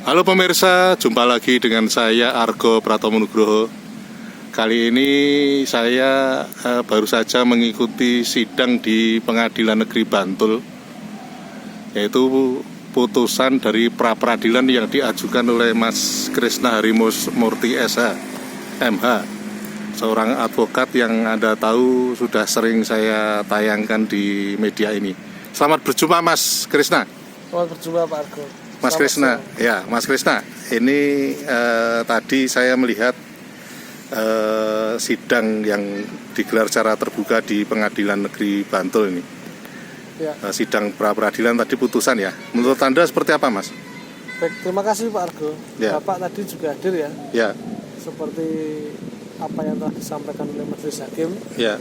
Halo pemirsa, jumpa lagi dengan saya Argo Pratomo Nugroho. Kali ini saya baru saja mengikuti sidang di Pengadilan Negeri Bantul, yaitu putusan dari pra-peradilan yang diajukan oleh Mas Krisna Harimurti SH, MH, seorang advokat yang Anda tahu sudah sering saya tayangkan di media ini. Selamat berjumpa Mas Krisna. Selamat berjumpa Pak Argo. Mas Krisna, ya Mas Krisna, ini tadi saya melihat sidang yang digelar secara terbuka di Pengadilan Negeri Bantul ini. Ya. Sidang pra-peradilan tadi putusan ya. Menurut Anda seperti apa, Mas? Baik, terima kasih Pak Argo. Ya. Bapak tadi juga hadir ya. Ya. Seperti apa yang telah disampaikan oleh Majelis Hakim. Ya.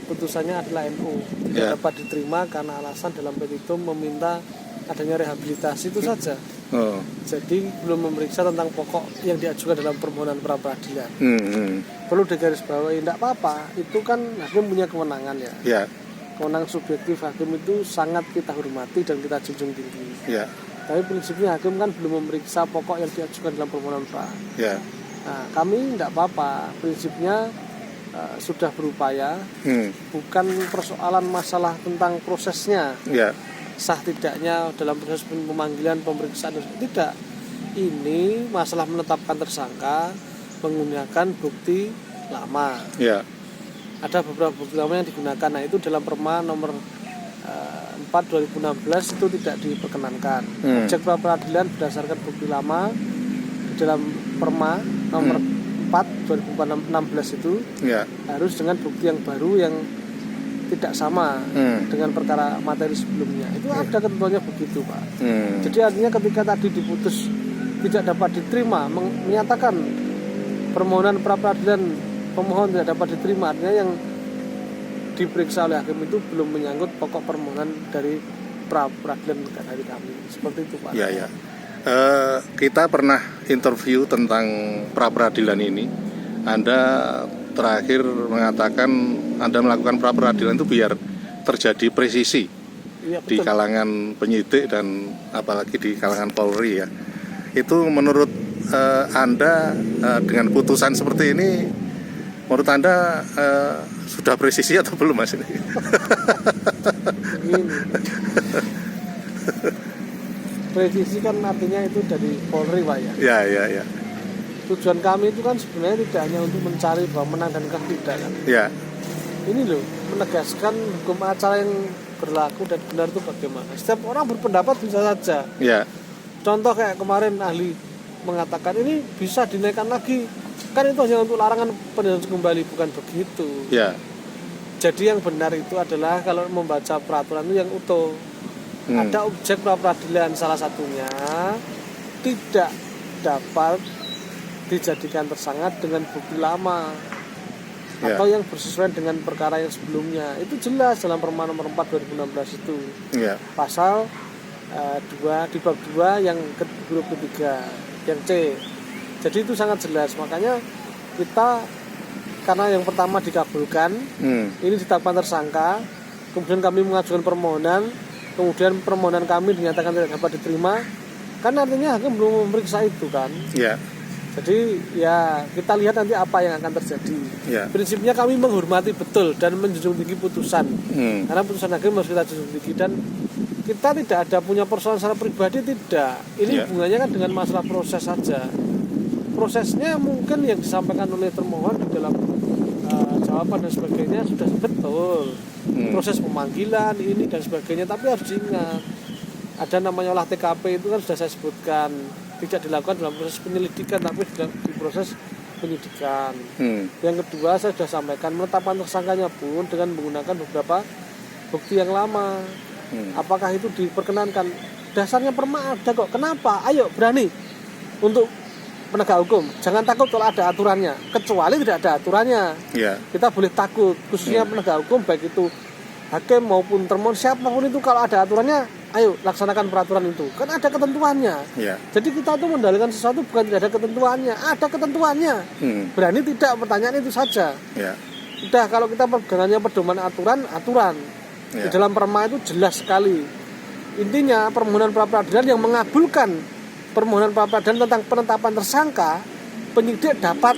Putusannya adalah MU. Tidak Ya. dapat diterima karena alasan dalam petitum meminta adanya rehabilitasi itu saja. Oh. Jadi belum memeriksa tentang pokok yang diajukan dalam permohonan pra-peradilan. Hmm. Perlu digarisbawahi, tidak apa-apa. Itu kan hakim punya kewenangan ya. Ya. Kewenangan subjektif hakim itu sangat kita hormati dan kita junjung tinggi. Ya. Tapi prinsipnya hakim kan belum memeriksa pokok yang diajukan dalam permohonan pra. Ya. Nah, kami tidak apa-apa. Prinsipnya sudah berupaya. Bukan persoalan masalah tentang prosesnya. Ya. Sah tidaknya dalam proses pemanggilan pemeriksaan, tidak. Ini masalah menetapkan tersangka menggunakan bukti lama. Ya. Ada beberapa bukti lama yang digunakan. Nah, itu dalam Perma nomor 4 2016 itu tidak diperkenankan. Objek pra peradilan berdasarkan bukti lama di dalam Perma nomor 4 2016 itu Ya. harus dengan bukti yang baru yang tidak sama dengan perkara materi sebelumnya. Itu ada ketentuannya begitu, Pak. Jadi artinya ketika tadi diputus tidak dapat diterima, menyatakan permohonan pra-peradilan pemohon tidak dapat diterima, artinya yang diperiksa oleh hakim itu belum menyangkut pokok permohonan dari pra-peradilan dari kami. Seperti itu, Pak. Ya, ya. Kita pernah interview tentang pra-peradilan ini. Anda terakhir mengatakan Anda melakukan pra-peradilan itu biar terjadi presisi Ya, di kalangan penyidik dan apalagi di kalangan Polri ya. Itu menurut Anda dengan putusan seperti ini, menurut Anda sudah presisi atau belum, Mas ini? Presisi kan artinya itu dari Polri, Pak ya. Ya, ya, ya. Tujuan kami itu kan sebenarnya tidak hanya untuk mencari bahwa menang dan kalah, tidak kan. Ya. Ini loh, menegaskan hukum acara yang berlaku dan benar itu bagaimana. Setiap orang berpendapat bisa saja. Ya. Contoh kayak kemarin ahli mengatakan ini bisa dinaikkan lagi. Kan itu hanya untuk larangan peninjauan kembali, bukan begitu. Ya. Jadi yang benar itu adalah kalau membaca peraturan itu yang utuh. Ada objek pra-peradilan, salah satunya tidak dapat dijadikan tersangka dengan bukti lama atau yang bersesuaian dengan perkara yang sebelumnya. Itu jelas dalam Perma nomor 4 2016 itu. Pasal 2 di bab 2 yang huruf ketiga yang C. Jadi itu sangat jelas. Makanya kita karena yang pertama dikabulkan, ini ditetapkan tersangka, kemudian kami mengajukan permohonan, kemudian permohonan kami dinyatakan tidak dapat diterima, kan artinya hakim belum memeriksa itu kan. Ya. Jadi ya kita lihat nanti apa yang akan terjadi. Ya. Prinsipnya kami menghormati betul dan menjunjung tinggi putusan. Karena putusan hakim harus kita junjung tinggi dan kita tidak ada punya persoalan secara pribadi, tidak. Ini hubungannya kan dengan masalah proses saja. Prosesnya mungkin yang disampaikan oleh termohon di dalam jawaban dan sebagainya sudah betul. Proses pemanggilan ini dan sebagainya, tapi harus diingat ada namanya olah TKP itu kan sudah saya sebutkan. Tidak dilakukan dalam proses penyelidikan tapi di proses penyidikan. Yang kedua saya sudah sampaikan menetapkan tersangkanya pun dengan menggunakan beberapa bukti yang lama. Apakah itu diperkenankan? Dasarnya Perma ada kok. Kenapa? Ayo berani untuk penegak hukum. Jangan takut kalau ada aturannya. Kecuali tidak ada aturannya. Kita boleh takut. Khususnya penegak hukum baik itu hakim maupun termohon siapapun itu kalau ada aturannya, ayo laksanakan peraturan itu. Kan ada ketentuannya. Jadi kita tuh mendalilkan sesuatu bukan tidak ada ketentuannya, ada ketentuannya. Berani tidak, pertanyaan itu saja. Udah, kalau kita pegangannya pedoman aturan. Di dalam Perma itu jelas sekali. Intinya permohonan pra peradilan yang mengabulkan permohonan pra peradilan tentang penetapan tersangka, penyidik dapat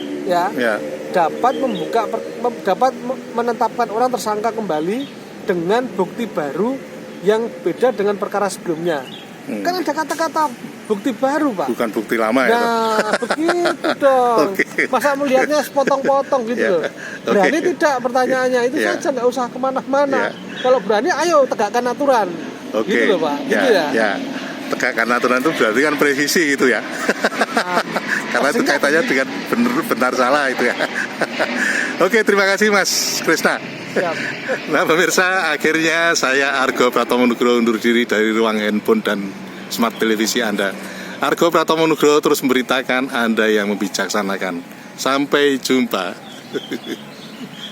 dapat menetapkan orang tersangka kembali dengan bukti baru yang beda dengan perkara sebelumnya. Kan ada kata-kata bukti baru, Pak. Bukan bukti lama ya. Nah, begitu dong. Masa melihatnya sepotong-potong gitu loh. Berani tidak pertanyaannya itu saja, nggak usah kemana-mana. Kalau berani, ayo tegakkan aturan. Gitu loh, Pak. Gitu ya. Tegakkan aturan itu berarti kan presisi gitu ya. Karena itu kaitannya dengan benar salah itu ya. Oke, terima kasih Mas Krisna. Siap. Nah pemirsa, akhirnya saya Argo Pratomo Nugroho undur diri dari ruang handphone dan smart televisi Anda. Argo Pratomo Nugroho terus memberitakan, Anda yang membijaksanakan. Sampai jumpa.